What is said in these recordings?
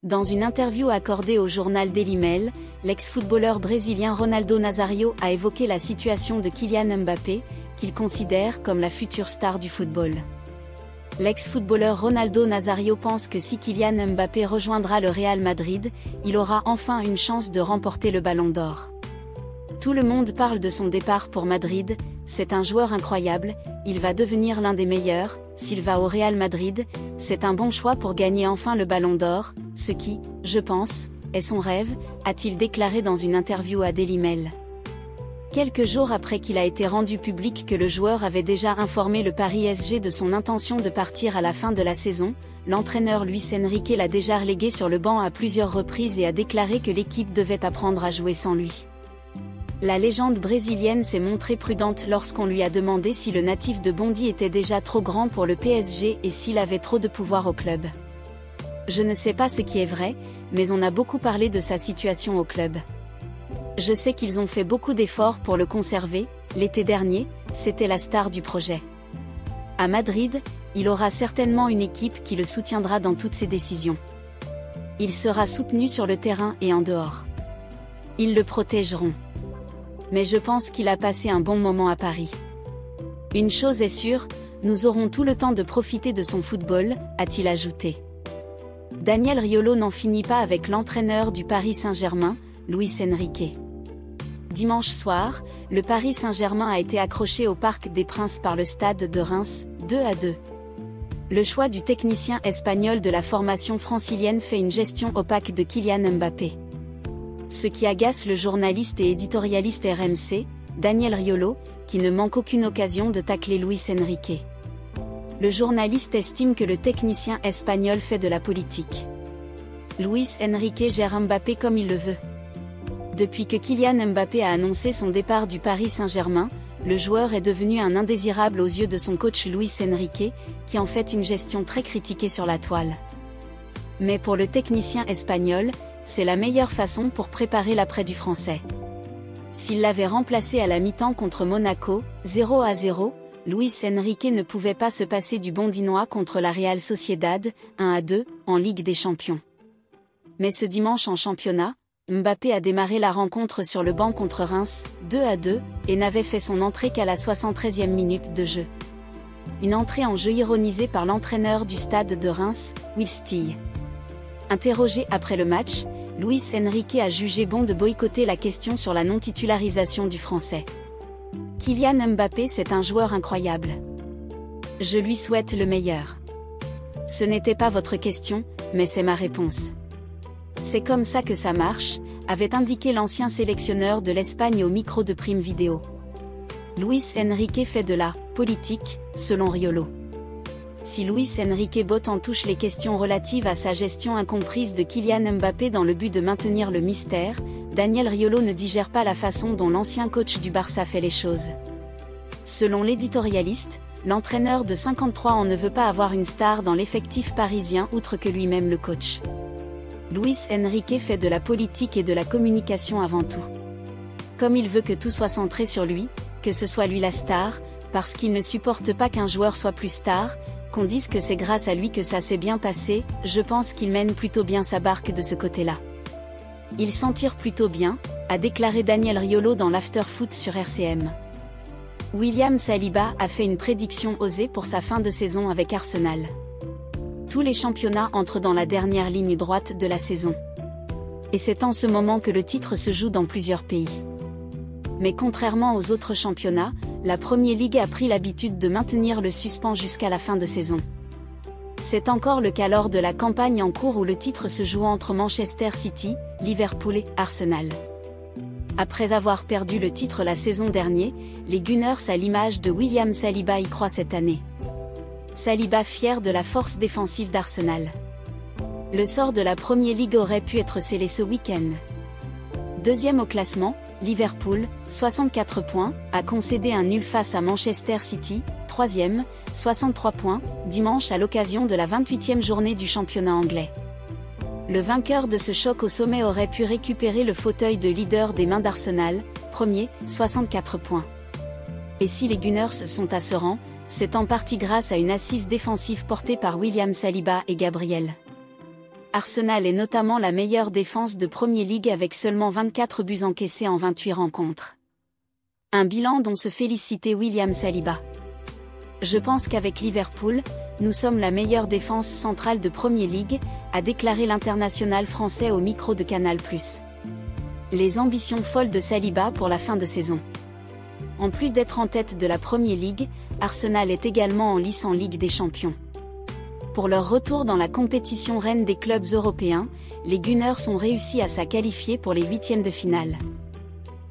Dans une interview accordée au journal Daily Mail, l'ex-footballeur brésilien Ronaldo Nazário a évoqué la situation de Kylian Mbappé, qu'il considère comme la future star du football. L'ex-footballeur Ronaldo Nazário pense que si Kylian Mbappé rejoindra le Real Madrid, il aura enfin une chance de remporter le Ballon d'Or. Tout le monde parle de son départ pour Madrid, c'est un joueur incroyable, il va devenir l'un des meilleurs, s'il va au Real Madrid, c'est un bon choix pour gagner enfin le Ballon d'Or, ce qui, je pense, est son rêve, a-t-il déclaré dans une interview à Daily Mail. Quelques jours après qu'il a été rendu public que le joueur avait déjà informé le Paris SG de son intention de partir à la fin de la saison, l'entraîneur Luis Enrique l'a déjà relégué sur le banc à plusieurs reprises et a déclaré que l'équipe devait apprendre à jouer sans lui. La légende brésilienne s'est montrée prudente lorsqu'on lui a demandé si le natif de Bondy était déjà trop grand pour le PSG et s'il avait trop de pouvoir au club. Je ne sais pas ce qui est vrai, mais on a beaucoup parlé de sa situation au club. Je sais qu'ils ont fait beaucoup d'efforts pour le conserver, l'été dernier, c'était la star du projet. À Madrid, il aura certainement une équipe qui le soutiendra dans toutes ses décisions. Il sera soutenu sur le terrain et en dehors. Ils le protégeront. Mais je pense qu'il a passé un bon moment à Paris. Une chose est sûre, nous aurons tout le temps de profiter de son football, a-t-il ajouté. Daniel Riolo n'en finit pas avec l'entraîneur du Paris Saint-Germain, Luis Enrique. Dimanche soir, le Paris Saint-Germain a été accroché au Parc des Princes par le Stade de Reims, 2-2. Le choix du technicien espagnol de la formation francilienne fait une gestion opaque de Kylian Mbappé. Ce qui agace le journaliste et éditorialiste RMC, Daniel Riolo, qui ne manque aucune occasion de tacler Luis Enrique. Le journaliste estime que le technicien espagnol fait de la politique. Luis Enrique gère Mbappé comme il le veut. Depuis que Kylian Mbappé a annoncé son départ du Paris Saint-Germain, le joueur est devenu un indésirable aux yeux de son coach Luis Enrique, qui en fait une gestion très critiquée sur la toile. Mais pour le technicien espagnol, c'est la meilleure façon pour préparer l'après du français. S'il l'avait remplacé à la mi-temps contre Monaco, 0-0, Luis Enrique ne pouvait pas se passer du Bondinois contre la Real Sociedad, 1-2, en Ligue des Champions. Mais ce dimanche en championnat, Mbappé a démarré la rencontre sur le banc contre Reims, 2-2, et n'avait fait son entrée qu'à la 73e minute de jeu. Une entrée en jeu ironisée par l'entraîneur du stade de Reims, Will Stille. Interrogé après le match, Luis Enrique a jugé bon de boycotter la question sur la non-titularisation du Français. Kylian Mbappé, c'est un joueur incroyable. Je lui souhaite le meilleur. Ce n'était pas votre question, mais c'est ma réponse. C'est comme ça que ça marche, avait indiqué l'ancien sélectionneur de l'Espagne au micro de Prime Video. Luis Enrique fait de la politique, selon Riolo. Si Luis Enrique botte en touche les questions relatives à sa gestion incomprise de Kylian Mbappé dans le but de maintenir le mystère, Daniel Riolo ne digère pas la façon dont l'ancien coach du Barça fait les choses. Selon l'éditorialiste, l'entraîneur de 53 ans ne veut pas avoir une star dans l'effectif parisien outre que lui-même le coach. Luis Enrique fait de la politique et de la communication avant tout. Comme il veut que tout soit centré sur lui, que ce soit lui la star, parce qu'il ne supporte pas qu'un joueur soit plus star, qu'on dise que c'est grâce à lui que ça s'est bien passé, je pense qu'il mène plutôt bien sa barque de ce côté-là. Il s'en tire plutôt bien, a déclaré Daniel Riolo dans l'After-Foot sur RCM. William Saliba a fait une prédiction osée pour sa fin de saison avec Arsenal. Tous les championnats entrent dans la dernière ligne droite de la saison. Et c'est en ce moment que le titre se joue dans plusieurs pays. Mais contrairement aux autres championnats, la Premier League a pris l'habitude de maintenir le suspens jusqu'à la fin de saison. C'est encore le cas lors de la campagne en cours où le titre se joue entre Manchester City, Liverpool et Arsenal. Après avoir perdu le titre la saison dernière, les Gunners à l'image de William Saliba y croient cette année. Saliba fier de la force défensive d'Arsenal. Le sort de la Premier League aurait pu être scellé ce week-end. Deuxième au classement, Liverpool, 64 points, a concédé un nul face à Manchester City, troisième, 63 points, dimanche à l'occasion de la 28e journée du championnat anglais. Le vainqueur de ce choc au sommet aurait pu récupérer le fauteuil de leader des mains d'Arsenal, premier, 64 points. Et si les Gunners sont à ce rang, c'est en partie grâce à une assise défensive portée par William Saliba et Gabriel Arsenal est notamment la meilleure défense de Premier League avec seulement 24 buts encaissés en 28 rencontres. Un bilan dont se félicitait William Saliba. Je pense qu'avec Liverpool, nous sommes la meilleure défense centrale de Premier League, a déclaré l'international français au micro de Canal+. Les ambitions folles de Saliba pour la fin de saison. En plus d'être en tête de la Premier League, Arsenal est également en lice en Ligue des Champions. Pour leur retour dans la compétition reine des clubs européens, les Gunners ont réussi à se qualifier pour les huitièmes de finale.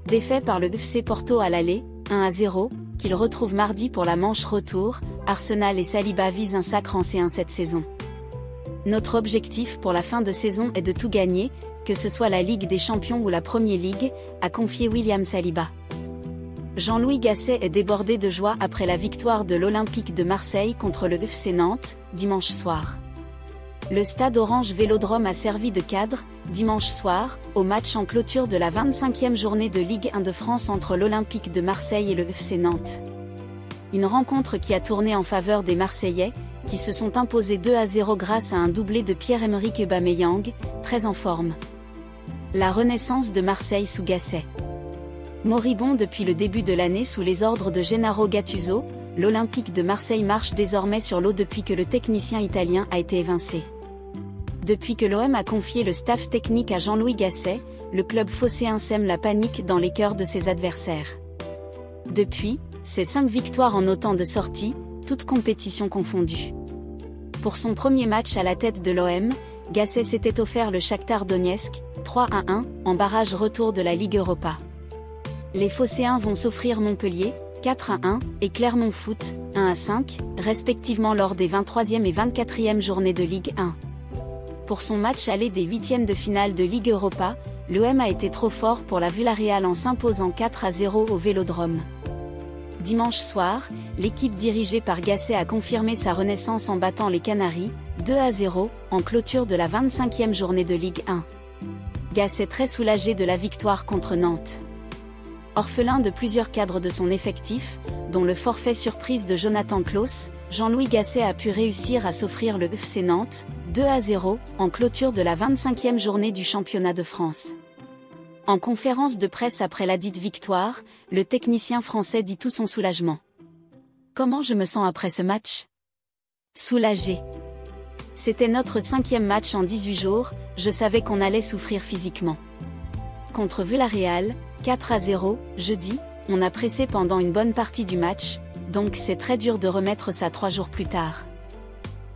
Défait par le FC Porto à l'aller, 1-0, qu'ils retrouvent mardi pour la manche retour, Arsenal et Saliba visent un sacre en C1 cette saison. Notre objectif pour la fin de saison est de tout gagner, que ce soit la Ligue des Champions ou la Premier League, a confié William Saliba. Jean-Louis Gasset est débordé de joie après la victoire de l'Olympique de Marseille contre le FC Nantes, dimanche soir. Le stade Orange Vélodrome a servi de cadre, dimanche soir, au match en clôture de la 25e journée de Ligue 1 de France entre l'Olympique de Marseille et le FC Nantes. Une rencontre qui a tourné en faveur des Marseillais, qui se sont imposés 2-0 grâce à un doublé de Pierre-Emerick Aubameyang, très en forme. La renaissance de Marseille sous Gasset. Moribond depuis le début de l'année sous les ordres de Gennaro Gattuso, l'Olympique de Marseille marche désormais sur l'eau depuis que le technicien italien a été évincé. Depuis que l'OM a confié le staff technique à Jean-Louis Gasset, le club phocéen sème la panique dans les cœurs de ses adversaires. Depuis, c'est 5 victoires en autant de sorties, toutes compétitions confondues. Pour son premier match à la tête de l'OM, Gasset s'était offert le Shakhtar Donetsk, 3-1, en barrage retour de la Ligue Europa. Les Phocéens vont s'offrir Montpellier, 4-1, et Clermont Foot, 1-5, respectivement lors des 23e et 24e journées de Ligue 1. Pour son match aller des 8e de finale de Ligue Europa, l'OM a été trop fort pour la Villarreal en s'imposant 4-0 au Vélodrome. Dimanche soir, l'équipe dirigée par Gasset a confirmé sa renaissance en battant les Canaries, 2-0, en clôture de la 25e journée de Ligue 1. Gasset très soulagé de la victoire contre Nantes. Orphelin de plusieurs cadres de son effectif, dont le forfait surprise de Jonathan Klaus, Jean-Louis Gasset a pu réussir à s'offrir le FC Nantes, 2-0, en clôture de la 25e journée du championnat de France. En conférence de presse après la dite victoire, le technicien français dit tout son soulagement. Comment je me sens après ce match? Soulagé. C'était notre 5e match en 18 jours, je savais qu'on allait souffrir physiquement. Contre Villarreal, 4-0, jeudi, on a pressé pendant une bonne partie du match, donc c'est très dur de remettre ça 3 jours plus tard.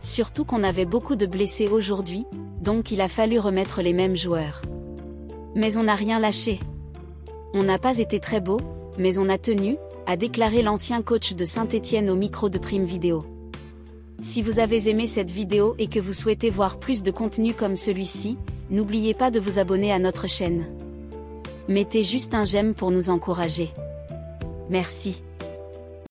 Surtout qu'on avait beaucoup de blessés aujourd'hui, donc il a fallu remettre les mêmes joueurs. Mais on n'a rien lâché. On n'a pas été très beau, mais on a tenu, a déclaré l'ancien coach de Saint-Étienne au micro de Prime Vidéo. Si vous avez aimé cette vidéo et que vous souhaitez voir plus de contenu comme celui-ci, n'oubliez pas de vous abonner à notre chaîne. Mettez juste un j'aime pour nous encourager. Merci.